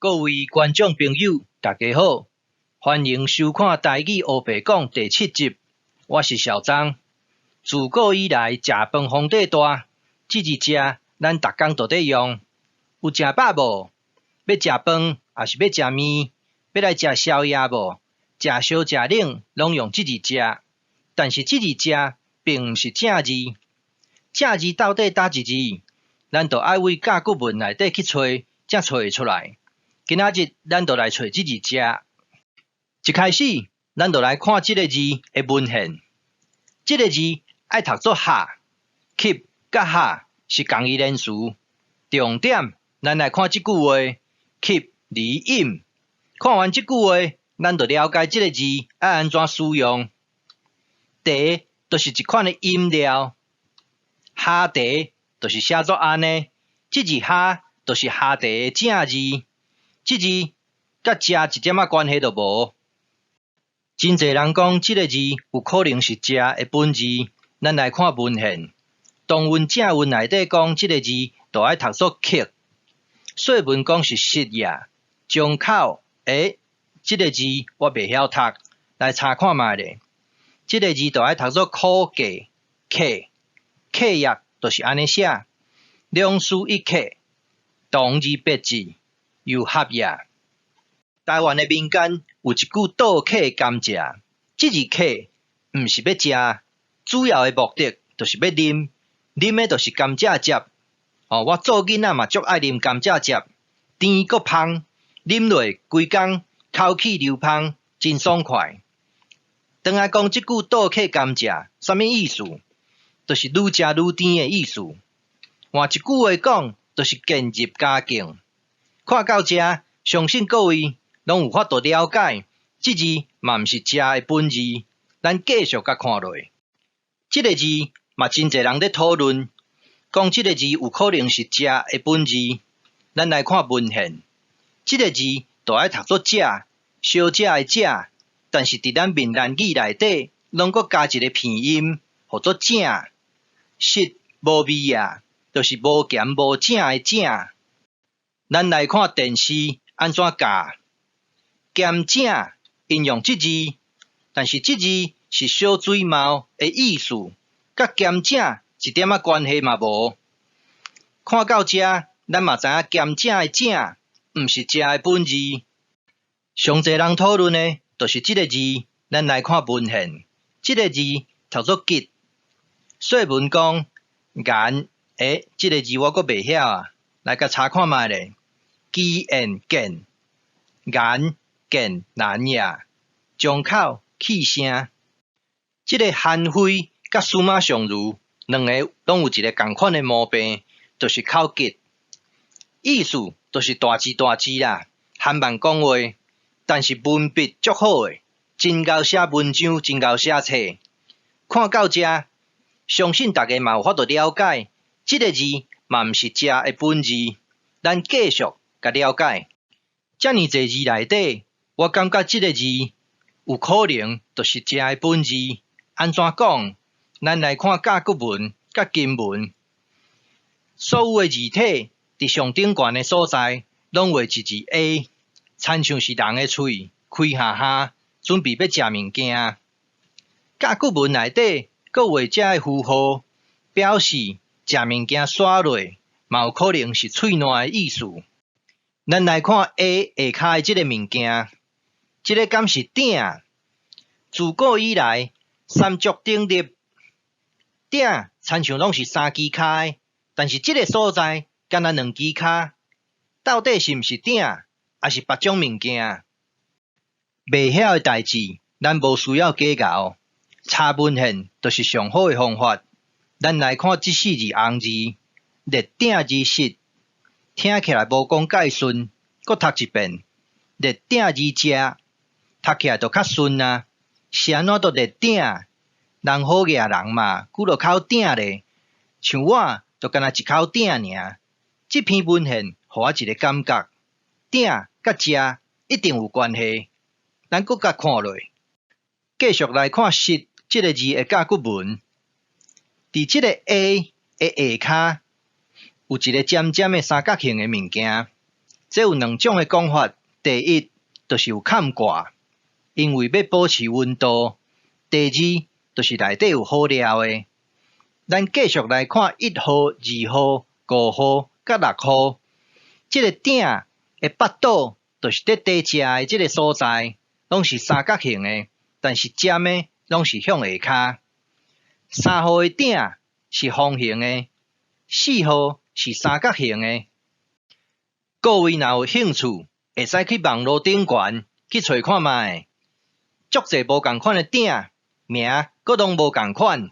各位观众朋友，大家好，欢迎收看台语黑白讲第7集。我是小张。自古以来，食饭皇帝大，这日食咱逐工都得用。有食饱无？要食饭还是要食面？要来食宵夜无？食烧食冷，拢用这日食。但是这日食并毋是正字，正字到底叨一字？咱就爱为甲骨文内底去找，才找会出来。今仔日咱就来找这日食。一开始，咱就来看这个字的文献。这个字爱读作下，吸甲下是同义连词。重点，咱来看这句话，吸离饮。看完这句话，咱就了解这个字爱安怎使用。茶就是一款的饮料，下茶就是写作安尼，这字下就是下茶的正字。这字甲食一点仔关系都无。真侪人讲这个字有可能是食的本字，咱来看文献。唐文正文内底讲这个字就爱读作吸，说文讲是食也。张口这个字我袂晓读，来查看卖咧。这个字就爱读作苦芥，客业就是安尼写，两字一客，同字别字。又合也。台湾的民间有一句倒客甘蔗，这字客毋是要食，主要的目的就是要啉，啉的就是甘蔗汁。我做囡仔嘛足爱啉甘蔗汁，甜搁香，啉落规工口气流芳，真爽快。当来讲这句倒客甘蔗，什么意思？就是愈食愈甜的意思。换一句话讲，就是渐入佳境。看到这，相信各位拢有法度了解，这字嘛毋是食的本字。咱继续甲看落。这个字嘛真侪人咧讨论，讲这个字有可能是食的本字。咱来看文献，这个字就爱读作食，小食的食，但是伫咱闽南语内底，拢搁加一个片音，叫做正。食无味啊，就是无咸无正的正。咱来看电视安怎教，咸正应用这字，但是这字是小水猫的意思，甲咸正一点仔关系嘛无。看到这，咱嘛知影咸正的正毋是食的本字。上侪人讨论的，就是这个字。咱来看文献，这个字读作吉，说文讲言，这个字我阁袂晓啊。来甲查看卖咧，基言见，言见难也，张口气声。这个韩非甲司马相如两个拢有一个共款的毛病，就是口吉。意思就是大字啦，含慢讲话，但是文笔足好诶，真够写文章，真够写册。看到这，相信大家嘛有法度了解，这个字嘛毋是食的本字。咱继续甲了解，遮尔侪字内底，我感觉这个字有可能就是食的本字。安怎讲？咱来看甲骨文甲金文，所有的字体伫上顶悬的所在，拢画一字 A， 亲像是人的喙开下下，准备要食物件。甲骨文内底阁画遮的符号，表示食物件刷落。嘛有可能是喙烂的意思。咱来看 A 下骹的这个物件，这个敢是鼎？自古以来，三足鼎立，鼎亲像拢是三支骹的，但是这个所在敢若两支骹，到底是毋是鼎，还是别种物件？袂晓的代志，咱无需要计较，查文献就是上好的方法。咱来看这4字红字。列鼎字食，听起来无讲介顺，搁读一遍。列鼎字食，读起来就较顺啊。是安怎都列鼎？人好野人嘛，久落口鼎咧。像我，就干那一口鼎尔。这篇文献，互我一个感觉，鼎甲食一定有关系。咱搁甲看落，继续来看食这个字的甲骨文。伫这个 A 的下骹。有一个尖尖的三角形的物件，这有两种的讲法，第一就是有坎挂，因为要保持温度；第二就是内底有好料的。咱继续来看1号、2号、5号、甲6号，这个鼎的腹肚，就是伫底食的这个所在，拢是三角形的，但是尖的拢是向下骹。3号的鼎是方形的，4号是三角形的。各位若有兴趣，会使去网络顶悬去找看卖。足侪无共款的鼎，名各拢无共款，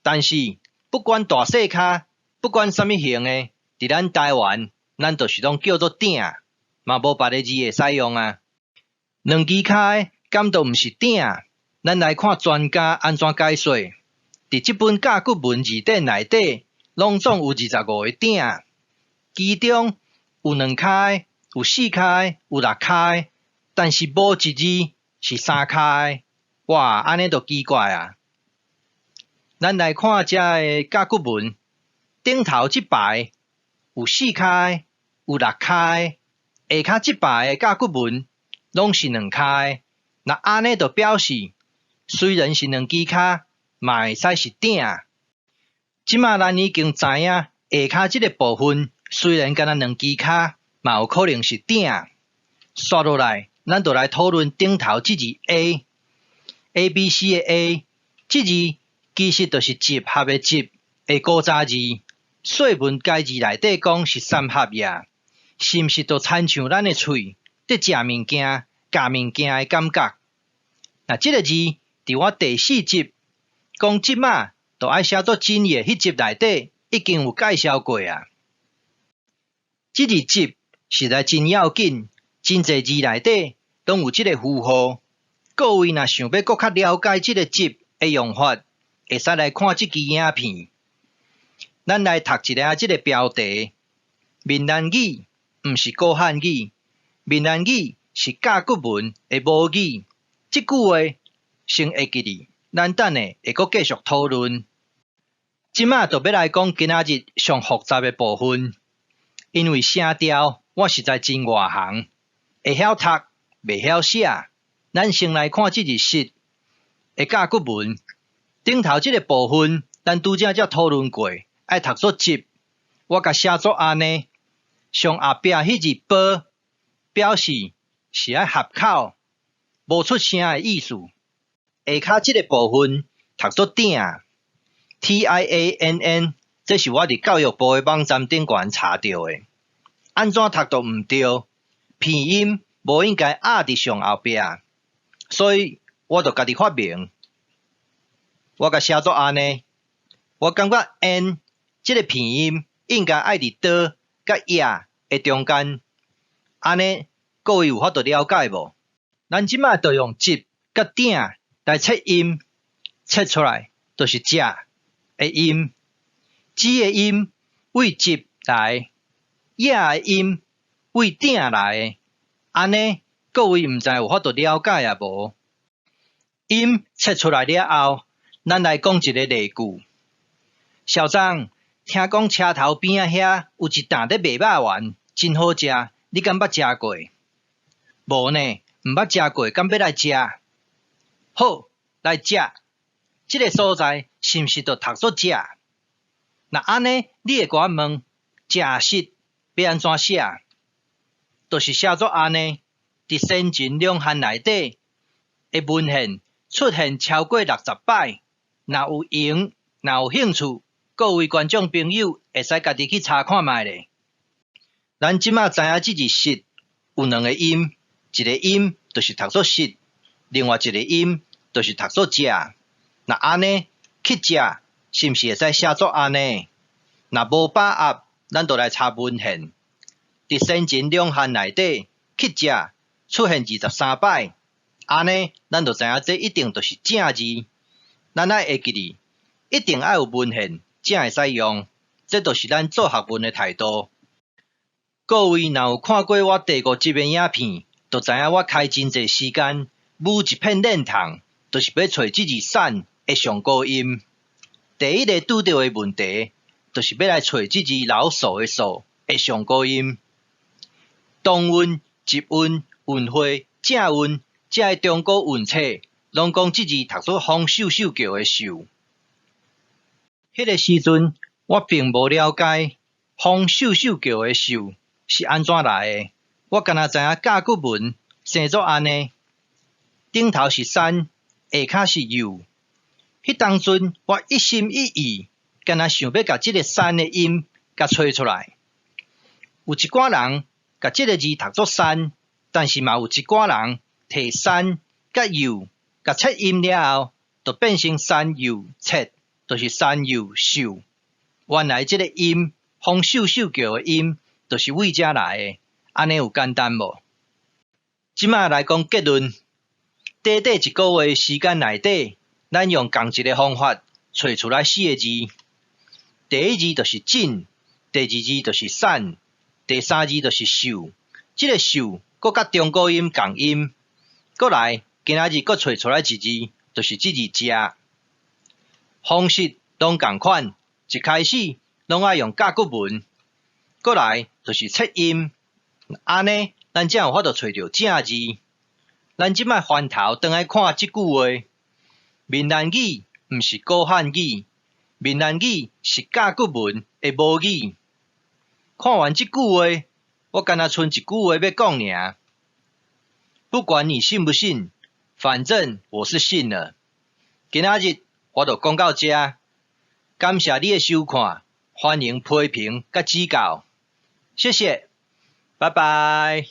但是不管大细骹，不管什么形的，伫咱台湾，咱就是拢叫做鼎，嘛无别个字会使用啊。两支骹的敢都毋是鼎，咱来看专家安怎解说。伫即本甲骨文字典内底，拢总有25个鼎，其中有2骹的，有4骹的，有6骹的，但是无一字是3骹的。哇，安尼就奇怪啊！咱来看遮个甲骨文，顶头即排有4骹的，有6骹的，下骹即排的甲骨文拢是2骹的。那安尼就表示，虽然是2支骹，嘛会使是鼎。即马咱已经知影下骹即个部分，虽然敢若2支骹，嘛有可能是鼎。刷落来，咱就来讨论顶头即字 A。ABC 的 A， 即字其实就是集合的集的古早字。说文解字内底讲是三合呀，是毋是就亲像咱的喙伫食物件、咬物件的感觉？那即个字伫我第4集讲即马就爱写作真诶，迄集内底已经有介绍过啊。即字集实在真要紧，真侪字内底拢有即个符号。各位若想要搁较了解即个集的用法，会使来看即支影片。咱来读一下即个标题：闽南语毋是古汉语，闽南语是甲骨文的母语。即句话先会记哩，咱等下会搁继续讨论。即马就要来讲今仔日上复杂的部分，因为声调我实在真外行，会晓读，袂晓写。咱先来看即日式的甲骨文，顶头即个部分，咱拄则才讨论过，爱读作集，我甲写作安尼，上后壁迄字波，表示是爱合口，无出声的意思。下骹即个部分读作鼎 ，TIANN， 这是我伫教育部的网站顶悬查到的，安怎读都毋对，片音无应该压伫上后壁。所以我就家己发明，我甲写作安尼，我感觉 N 即个片音应该爱伫倒甲野的中间，安尼各位有法度了解无？咱即马就用集甲鼎来测音，测出来就是食的音，子的音为集来，野的音为鼎来，安尼。各位毋知有法度了解啊无？音测出来了后，咱来讲一个例句。小张，听讲车头边仔遐有一担咧卖肉丸，真好食，你敢捌食过？无呢，毋捌食过，敢要来食？好，来食。即个所在是毋是就读作食？那安尼，你会甲我问，食食要安怎写？就是写作安尼。伫先前两汉内底的文献出现超过60摆，若有闲，若有兴趣，各位观众朋友会使家己去查看卖咧。咱即马知影即字食有2个音，一个音就是读作食，另外一个音就是读作食。那安尼去食，是毋是会使写作安尼？若无把握，咱就来查文献。伫先前两汉内底去食。出现23摆，安尼咱就知影这一定就是正字。咱爱会记哩，一定爱有文献才会使用，这就是咱做学问的态度。各位若有看过我第5集的影片，就知影我开真侪时间，每一片练堂，就是要找即字散的上古音。第一个拄到的问题，就是要来找即字老数的数的上古音。东运、集运、运会、正运，这个中国运册，拢讲即字读作方秀秀叫的秀。迄个时阵，我并无了解方秀秀叫的秀是安怎来的，我敢若知影甲骨文生作安尼，顶头是山，下骹是右。迄当阵，我一心一意，敢若想要甲即个山的音甲吹出来。有一寡人甲即个字读作山，但是嘛有一寡人摕山甲右甲切音了后，就变成山右切。就是山右秀，原来这个音，方秀秀叫的音，就是为遮来的。安尼有简单无？即马来讲结论，短短一个月时间内底，咱用共一个方法找出来4个字。第一字就是进，第二字就是散，第三字就是秀。这个秀，佮甲中国音共音，佮来今仔日佮找出来一字，就是这字食。方式拢共款，一开始拢爱用甲骨文，过来就是切音，安尼咱才有法度找到正字。咱即摆翻头转来看即句话，闽南语毋是古汉语，闽南语是甲骨文的母语。看完即句话，我干那剩一句话要讲尔，不管你信不信，反正我是信了。今仔日我就讲到这，感谢你的收看，欢迎批评甲指教，谢谢，拜拜。